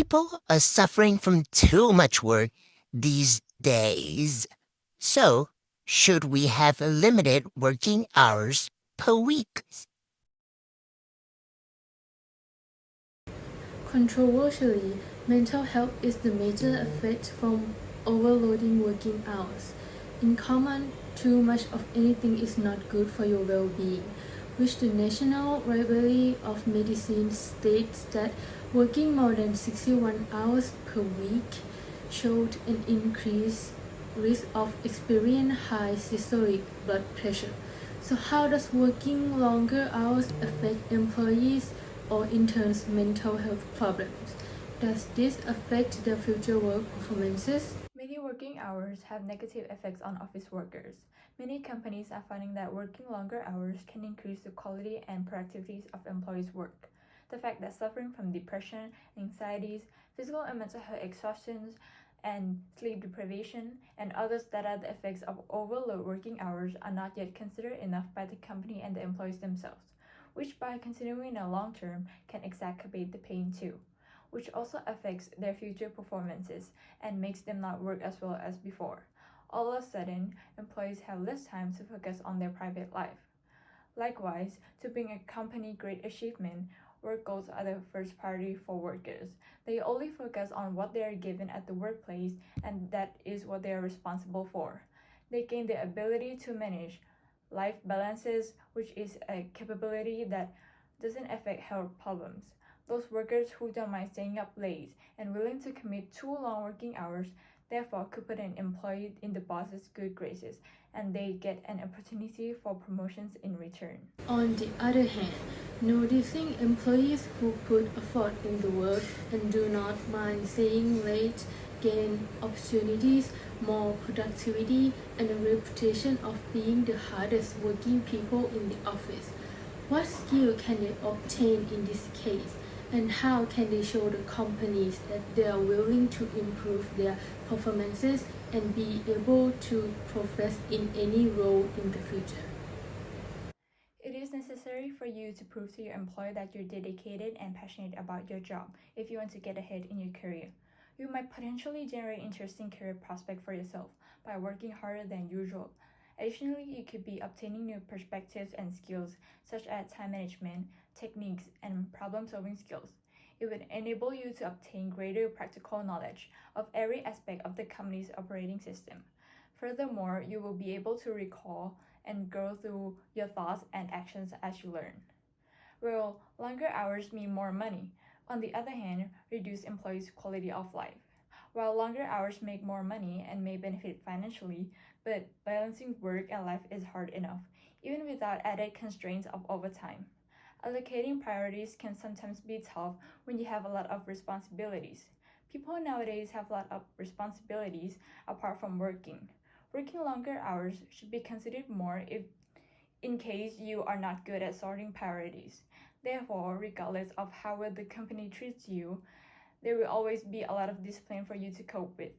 People are suffering from too much work these days. So, should we have limited working hours per week? Controversially, mental health is the major effect from overloading working hours. In common, too much of anything is not good for your well-being, which the National Library of Medicine states that working more than 61 hours per week showed an increased risk of experiencing high systolic blood pressure. So how does working longer hours affect employees or interns' mental health problems? Does this affect their future work performances? Many working hours have negative effects on office workers. Many companies are finding that working longer hours can increase the quality and productivity of employees' work. The fact that suffering from depression, anxieties, physical and mental health exhaustions, and sleep deprivation, and others that are the effects of overload working hours are not yet considered enough by the company and the employees themselves, which by continuing in the long term can exacerbate the pain too, which also affects their future performances and makes them not work as well as before. All of a sudden, employees have less time to focus on their private life. Likewise, to bring a company great achievement, work goals are the first priority for workers. They only focus on what they are given at the workplace, and that is what they are responsible for. They gain the ability to manage life balances, which is a capability that doesn't affect health problems. Those workers who don't mind staying up late and willing to commit too long working hours therefore could put an employee in the boss's good graces, and they get an opportunity for promotions in return. On the other hand, noticing employees who put effort in the work and do not mind staying late gain opportunities, more productivity, and a reputation of being the hardest working people in the office. What skill can they obtain in this case? And how can they show the companies that they are willing to improve their performances and be able to progress in any role in the future? It is necessary for you to prove to your employer that you're dedicated and passionate about your job if you want to get ahead in your career. You might potentially generate interesting career prospects for yourself by working harder than usual. Additionally, you could be obtaining new perspectives and skills such as time management, techniques, and problem-solving skills. It would enable you to obtain greater practical knowledge of every aspect of the company's operating system. Furthermore, you will be able to recall and go through your thoughts and actions as you learn. Well, longer hours mean more money. On the other hand, reduce employees' quality of life. While longer hours make more money and may benefit financially, but balancing work and life is hard enough, even without added constraints of overtime. Allocating priorities can sometimes be tough when you have a lot of responsibilities. People nowadays have a lot of responsibilities apart from working. Working longer hours should be considered more if in case you are not good at sorting priorities. Therefore, regardless of how well the company treats you, there will always be a lot of discipline for you to cope with.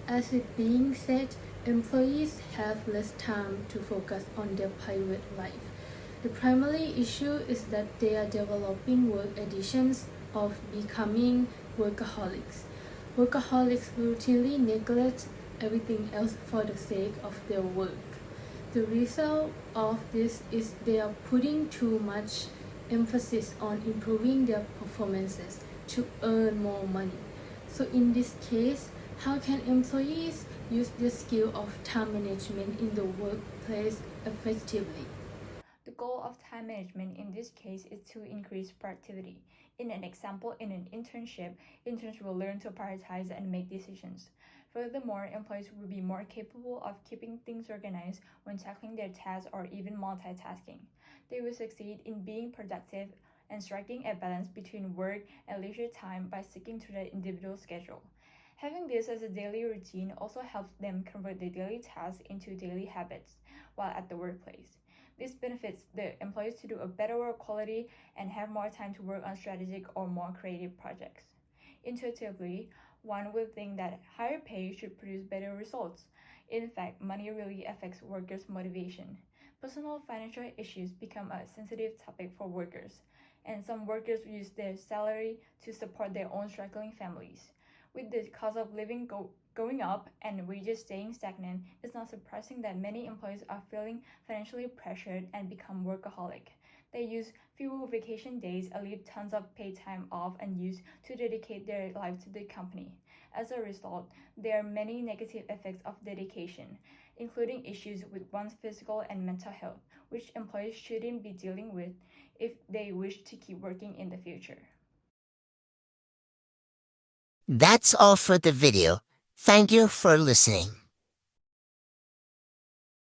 As it being said, employees have less time to focus on their private life. The primary issue is that they are developing work addictions of becoming workaholics. Workaholics routinely neglect everything else for the sake of their work. The result of this is they are putting too much emphasis on improving their performances to earn more money. So in this case, how can employees use the skill of time management in the workplace effectively? The goal of time management in this case is to increase productivity. In an example, in an internship, interns will learn to prioritize and make decisions. Furthermore, employees will be more capable of keeping things organized when tackling their tasks or even multitasking. They will succeed in being productive and striking a balance between work and leisure time by sticking to their individual schedule. Having this as a daily routine also helps them convert their daily tasks into daily habits while at the workplace. This benefits the employees to do a better work quality and have more time to work on strategic or more creative projects. Intuitively, one would think that higher pay should produce better results. In fact, money really affects workers' motivation. Personal financial issues become a sensitive topic for workers. and some workers use their salary to support their own struggling families. With the cost of living going up and wages staying stagnant, it's not surprising that many employees are feeling financially pressured and become workaholic. They use fewer vacation days and leave tons of paid time off and use to dedicate their life to the company. As a result, there are many negative effects of dedication, including issues with one's physical and mental health, which employees shouldn't be dealing with if they wish to keep working in the future. That's all for the video. Thank you for listening.